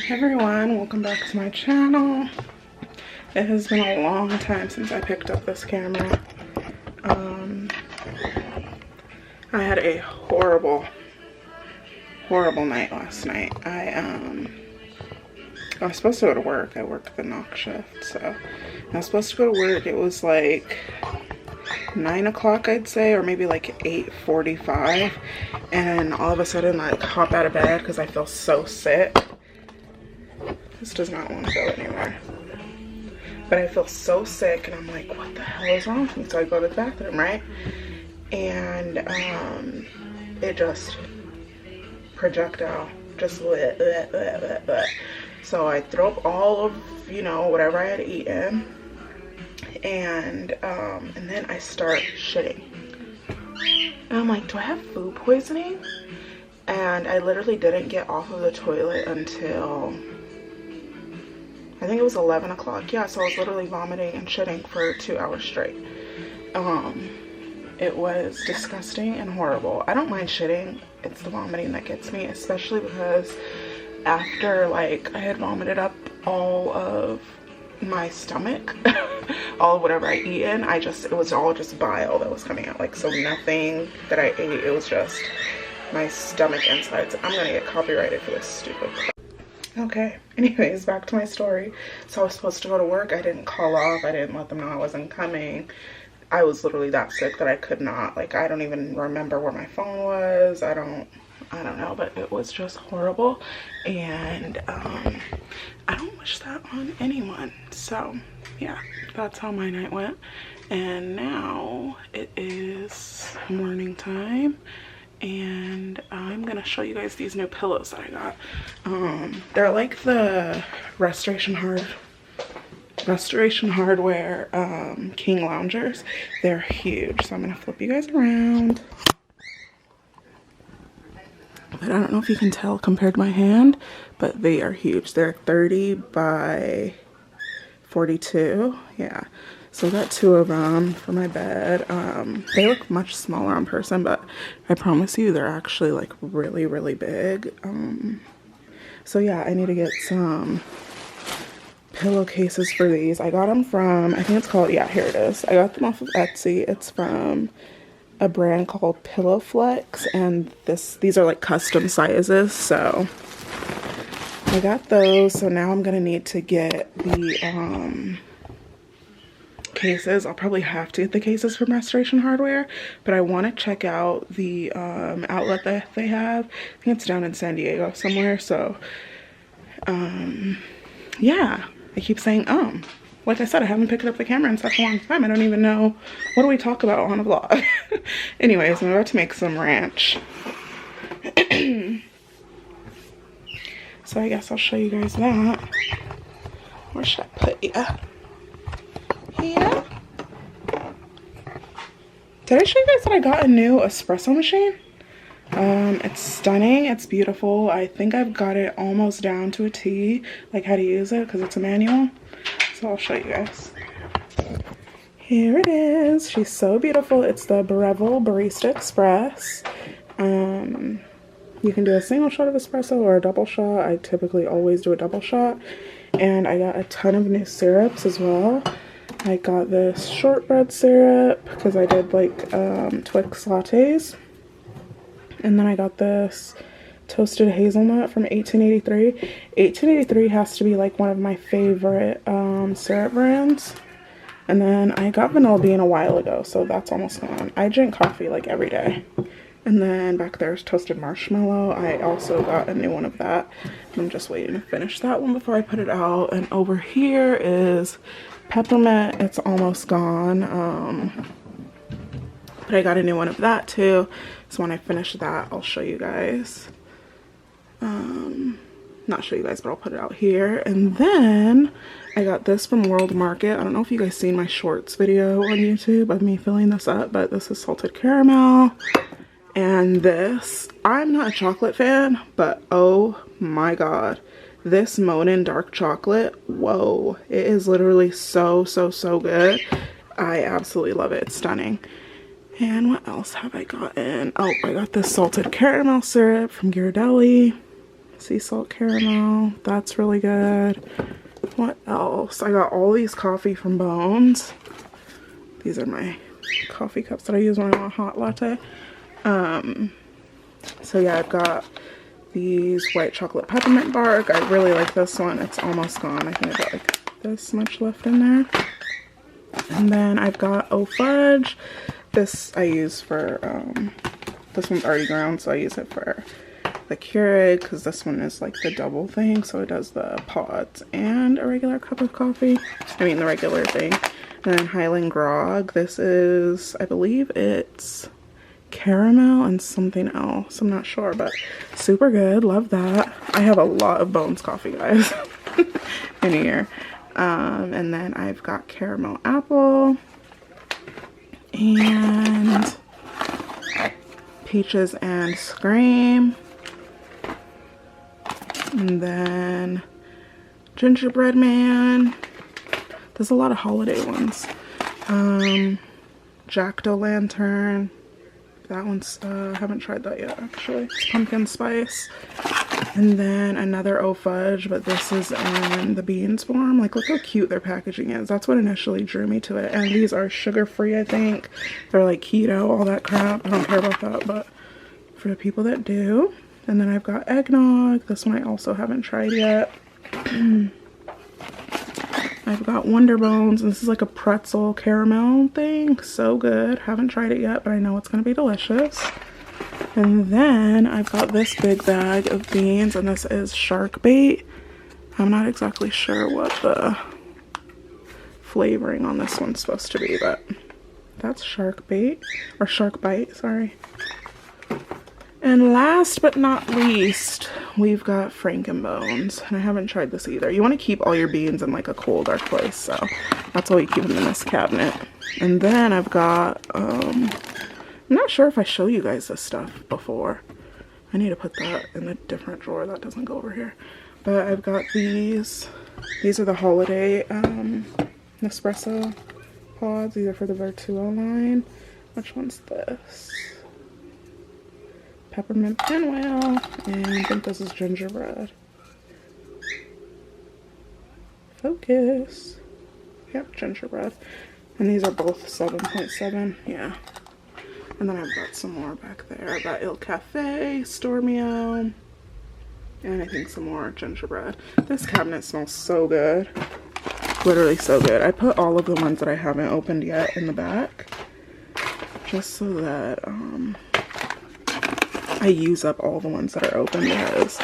Hey everyone, welcome back to my channel. It has been a long time since I picked up this camera. I had a horrible night last night. I was supposed to go to work. I work the knock shift, so I was supposed to go to work. It was like 9 o'clock, I'd say, or maybe like 8:45, and all of a sudden like hop out of bed because I feel so sick. This does not want to go anywhere, but I feel so sick and I'm like, what the hell is wrong with me? So I go to the bathroom, right, and it just projectile, just bleh, bleh, bleh, bleh, bleh. So I throw up all of, you know, whatever I had eaten, and then I start shitting. And I'm like, do I have food poisoning? And I literally didn't get off of the toilet until, I think it was 11 o'clock. Yeah, so I was literally vomiting and shitting for 2 hours straight. It was disgusting and horrible. I don't mind shitting. It's the vomiting that gets me, especially because after like I had vomited up all of my stomach, all of whatever I eaten, it was all just bile that was coming out. Like, so nothing that I ate, it was just my stomach insides. I'm gonna get copyrighted for this stupid crap. Okay, anyways, back to my story. So I was supposed to go to work. I didn't call off. I didn't let them know I wasn't coming. I was literally that sick that I could not, like, I don't even remember where my phone was. I don't know, but it was just horrible, and I don't wish that on anyone. So yeah, that's how my night went. And now it is morning time, and I'm gonna show you guys these new pillows that I got. They're like the Restoration Hardware King Loungers. They're huge, so I'm gonna flip you guys around. But I don't know if you can tell compared to my hand, but they are huge. They're 30 by 42. Yeah, so I got 2 of them for my bed. They look much smaller on person, but I promise you they're actually like really big. So yeah, I need to get some pillowcases for these. I got them from, I think it's called, yeah, here it is. I got them off of Etsy. It's from a brand called Pillowflex, and these are like custom sizes, so I got those. So now I'm gonna need to get the cases. I'll probably have to get the cases from Restoration Hardware, but I want to check out the outlet that they have. I think it's down in San Diego somewhere. So yeah, I keep saying like I said, I haven't picked up the camera in such a long time. I don't even know, what do we talk about on a vlog? Anyways, I'm about to make some ranch. So I guess I'll show you guys that. Where should I put you? Here. Did I show you guys that I got a new espresso machine? It's stunning. It's beautiful. I think I've got it almost down to a T, like how to use it, because it's a manual. So I'll show you guys. Here it is. She's so beautiful. It's the Breville Barista Express. You can do a single shot of espresso or a double shot. I typically always do a double shot. And I got a ton of new syrups as well. I got this shortbread syrup because I did like Twix lattes. And then I got this toasted hazelnut from 1883. 1883 has to be like one of my favorite syrup brands. And then I got vanilla bean a while ago, so that's almost gone. I drink coffee like every day. And then back there's toasted marshmallow. I also got a new one of that. I'm just waiting to finish that one before I put it out. And over here is peppermint. It's almost gone. But I got a new one of that too. So when I finish that, I'll show you guys. Not show you guys, but I'll put it out here. And then I got this from World Market. I don't know if you guys seen my shorts video on YouTube of me filling this up, but this is salted caramel. And this, I'm not a chocolate fan, but oh my god, this Monin dark chocolate, whoa, it is literally so good. I absolutely love it. It's stunning. And what else have I gotten? Oh, I got this salted caramel syrup from Ghirardelli. sea salt caramel. That's really good. What else? I got all these coffee from Bones. These are my coffee cups that I use when I want a hot latte. So yeah, I've got these white chocolate peppermint bark. I really like this one. It's almost gone. I think I got like this much left in there. And then I've got fudge. This I use for, this one's already ground, so I use it for the Keurig, because this one is like the double thing, so it does the pods and a regular cup of coffee. I mean the regular thing. And then Highland Grog. This is, I believe it's caramel and something else. I'm not sure, but super good. Love that. I have a lot of Bones coffee, guys, in here. And then I've got caramel apple and peaches and scream. And then gingerbread man. There's a lot of holiday ones. Jack-o'-lantern. That one's, haven't tried that yet, actually. It's pumpkin spice. And then another fudge, but this is in the beans form. Like, look how cute their packaging is. That's what initially drew me to it. And these are sugar-free, I think. They're like keto, all that crap. I don't care about that, but for the people that do. And then I've got eggnog. This one I also haven't tried yet. I've got Wonder Bones, and this is like a pretzel caramel thing. So good. Haven't tried it yet, but I know it's going to be delicious. And then I've got this big bag of beans, and this is shark bait. I'm not exactly sure what the flavoring on this one's supposed to be, but that's shark bait, or shark bite, sorry. And last but not least, we've got Frankenbones, and I haven't tried this either. You want to keep all your beans in like a cool, dark place, so that's why you keep them in this cabinet. And then I've got, I'm not sure if I show you guys this stuff before. I need to put that in a different drawer. That doesn't go over here. But I've got these. These are the holiday Nespresso pods. These are for the Vertuo line. Which one's this? Peppermint pinwheel, and I think this is gingerbread. Focus. Yep, gingerbread. And these are both 7.7, yeah. And then I've got some more back there. I've got Il Cafe, Stormio, and I think some more gingerbread. This cabinet smells so good. Literally so good. I put all of the ones that I haven't opened yet in the back, just so that, I use up all the ones that are open, because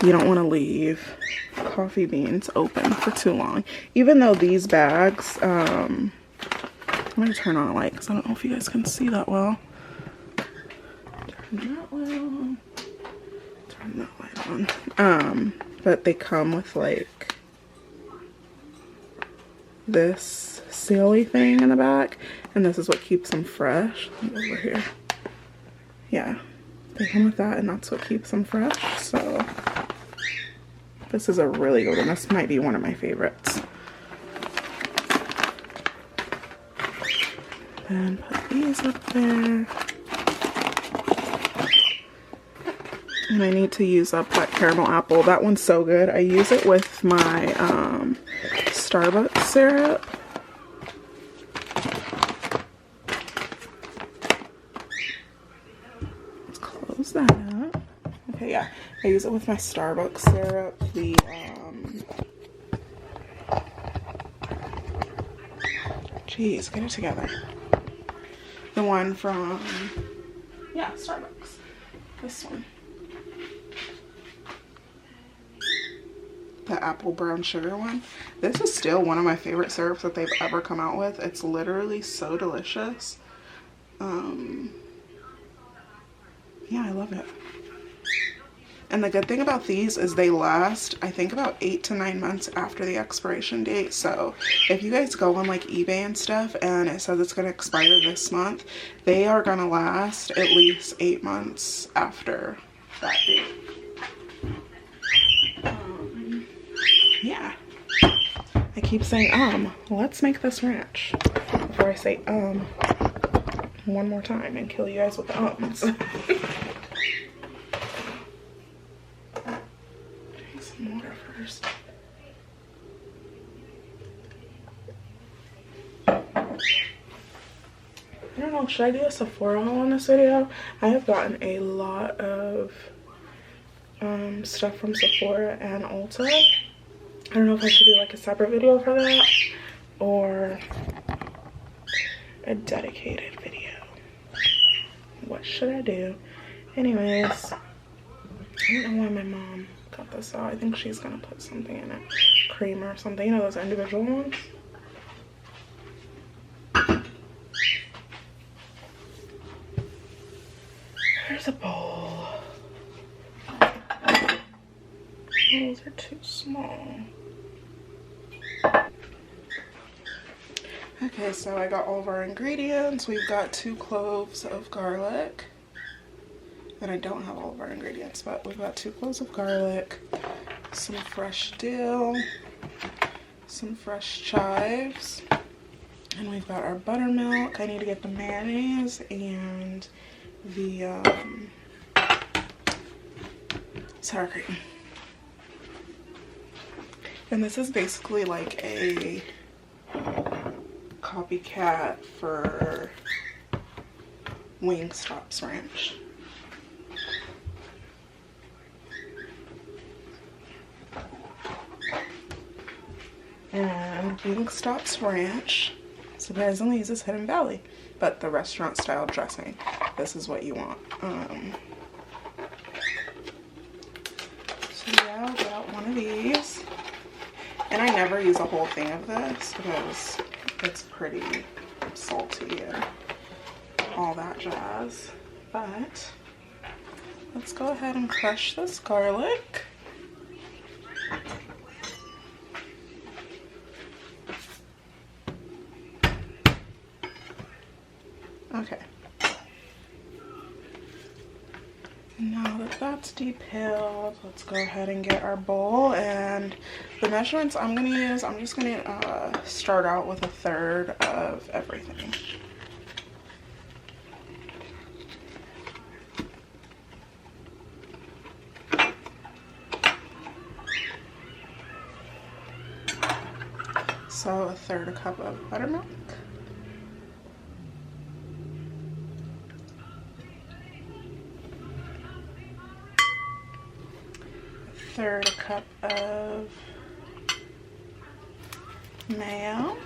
you don't want to leave coffee beans open for too long. Even though these bags, I'm going to turn on a light because I don't know if you guys can see that well. Turn that light on. Turn that light on. But they come with like this sealy thing in the back, and this is what keeps them fresh. Over here. Yeah. They come with that, and that's what keeps them fresh. So this is a really good one. This might be one of my favorites. And put these up there. And I need to use up that caramel apple. That one's so good. I use it with my Starbucks syrup. That up. Okay, yeah, I use it with my Starbucks syrup, the geez, get it together, the one from, yeah, Starbucks, this one, the apple brown sugar one. This is still one of my favorite syrups that they've ever come out with. It's literally so delicious. Yeah, I love it. And the good thing about these is they last, I think, about 8 to 9 months after the expiration date. So if you guys go on like eBay and stuff and it says it's going to expire this month, they are going to last at least 8 months after that date. Yeah. I keep saying, let's make this ranch before I say, one more time and kill you guys with the ums. some water first. I don't know, should I do a Sephora haul in this video? I have gotten a lot of stuff from Sephora and Ulta. I don't know if I should do like a separate video for that or a dedicated video. What should I do? Anyways, I don't know why my mom got this out. I think she's gonna put something in it. Cream or something, you know, those individual ones. There's a bowl. Those are too small. Okay, so I got all of our ingredients. We've got 2 cloves of garlic. And I don't have all of our ingredients, but we've got 2 cloves of garlic, some fresh dill, some fresh chives, and we've got our buttermilk. I need to get the mayonnaise and the sour cream. And this is basically like a copycat for Wingstop's Ranch. And Wingstop's Ranch surprisingly uses Hidden Valley, but the restaurant style dressing. This is what you want. So yeah, I'll get out one of these. And I never use a whole thing of this because it's pretty salty and all that jazz. But let's go ahead and crush this garlic. Okay. Now that that's depilled, let's go ahead and get our bowl. And the measurements I'm going to use, I'm just going to start out with 1/3 of everything. So 1/3 cup of buttermilk. 1/3 cup of mayo.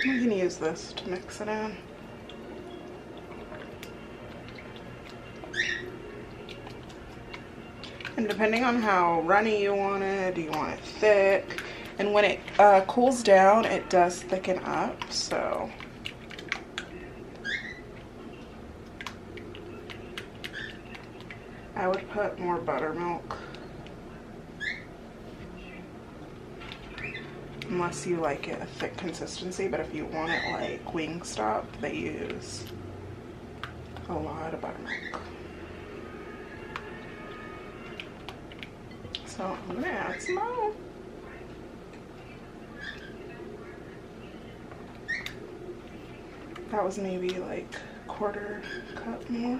You can use this to mix it in. And depending on how runny you want it, do you want it thick? And when it cools down, it does thicken up, so. I would put more buttermilk. Unless you like it a thick consistency, but if you want it like Wingstop, they use a lot of buttermilk. So I'm gonna add some more. That was maybe like quarter cup more.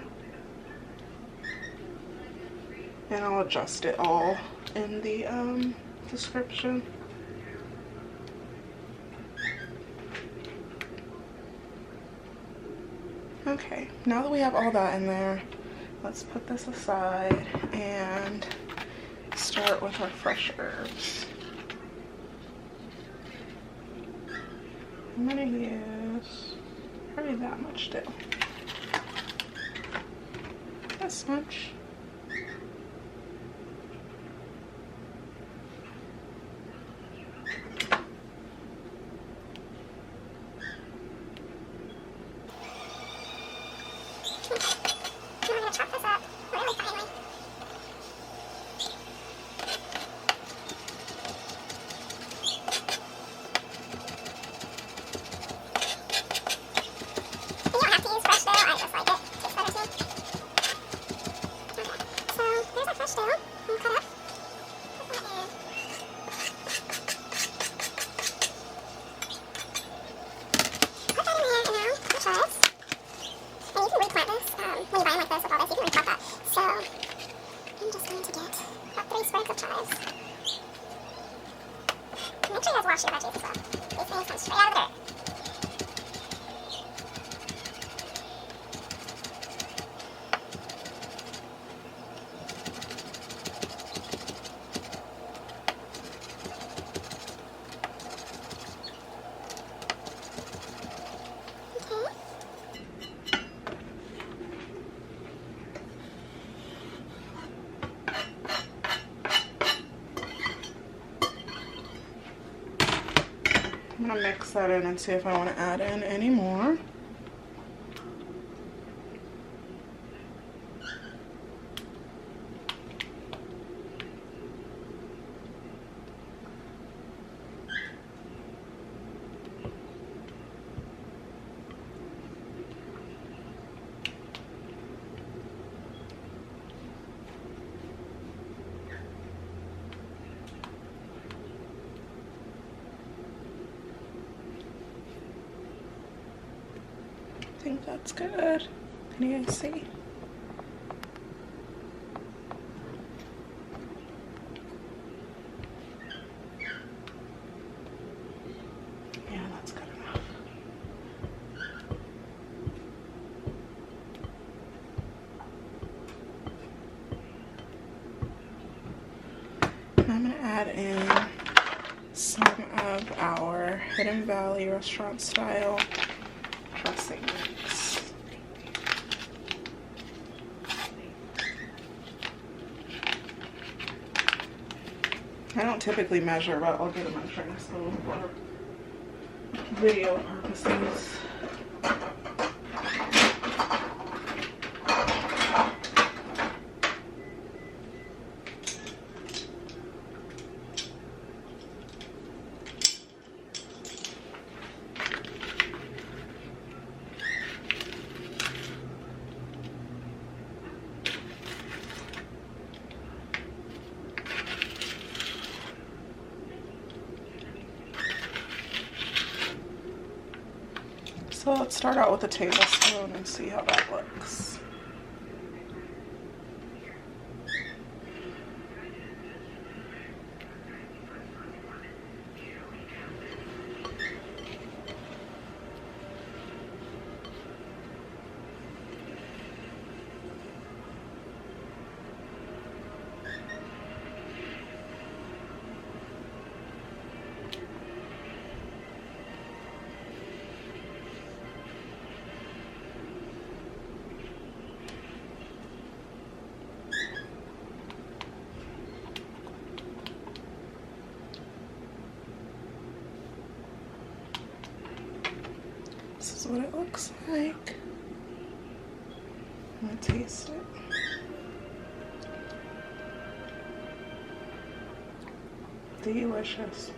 And I'll adjust it all in the description. Okay, now that we have all that in there, let's put this aside and start with our fresh herbs. I'm gonna use probably that much dill. This much. Make sure you guys wash your veggies as well. These things come straight out of the dirt. I'm gonna mix that in and see if I want to add in any more. I think that's good. Can you guys see? Yeah, that's good enough. And I'm gonna add in some of our Hidden Valley restaurant style dressing mix. I don't typically measure, but I'll get a measuring spoon for video purposes. So let's start out with a tablespoon and see how that looks. This is what it looks like. I'm gonna taste it. Delicious.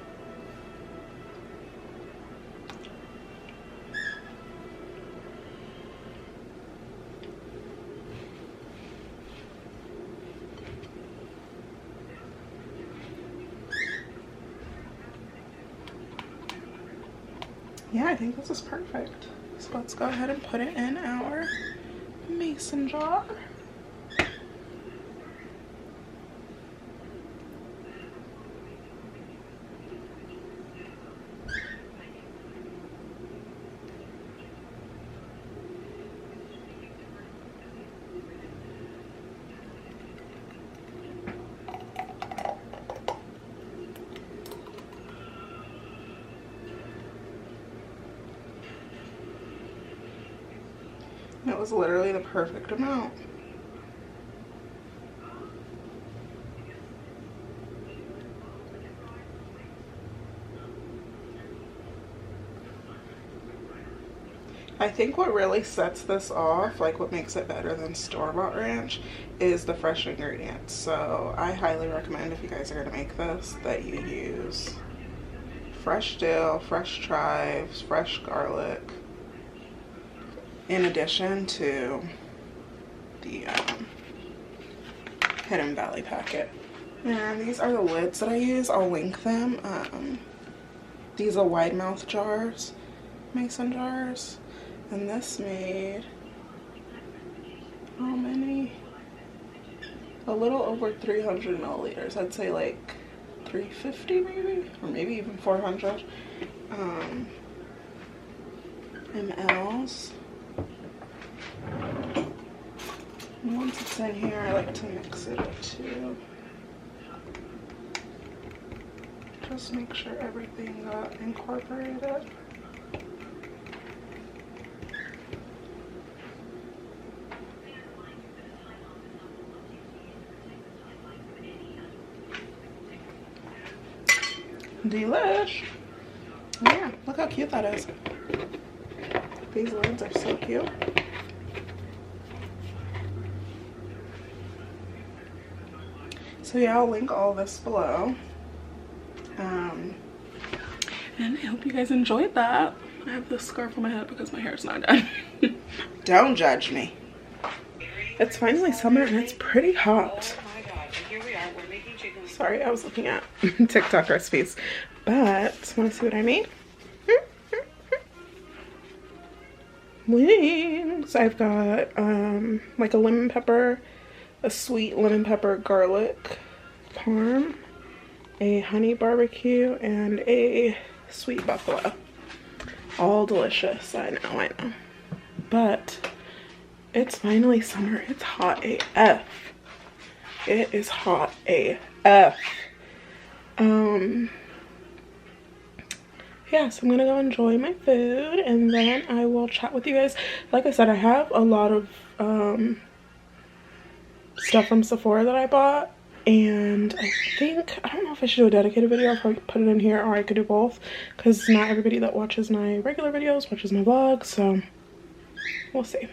Yeah, I think this is perfect. So let's go ahead and put it in our mason jar. It was literally the perfect amount. I think what really sets this off, like what makes it better than store-bought ranch, is the fresh ingredients. So I highly recommend, if you guys are going to make this, that you use fresh dill, fresh chives, fresh garlic, in addition to the Hidden Valley packet. And these are the lids that I use. I'll link them. These are wide mouth jars, mason jars. And this made, how many? A little over 300 milliliters. I'd say like 350 maybe, or maybe even 400 mLs. And once it's in here, I like to mix it too. Just make sure everything got incorporated. Delish. Yeah, look how cute that is. These lids are so cute. So yeah, I'll link all this below. And I hope you guys enjoyed that. I have this scarf on my head because my hair is not done. Don't judge me. It's finally summer and it's pretty hot. Sorry, I was looking at TikTok recipes. But, want to see what I made? Wings. I've got like a lemon pepper, a sweet lemon pepper garlic parm, a honey barbecue, and a sweet buffalo. All delicious. I know. But it's finally summer. It's hot AF. It is hot AF. Yeah, so I'm gonna go enjoy my food and then I will chat with you guys. Like I said, I have a lot of stuff from Sephora that I bought, and I don't know if I should do a dedicated video, if I put it in here, or I could do both, because not everybody that watches my regular videos watches my vlog, so we'll see.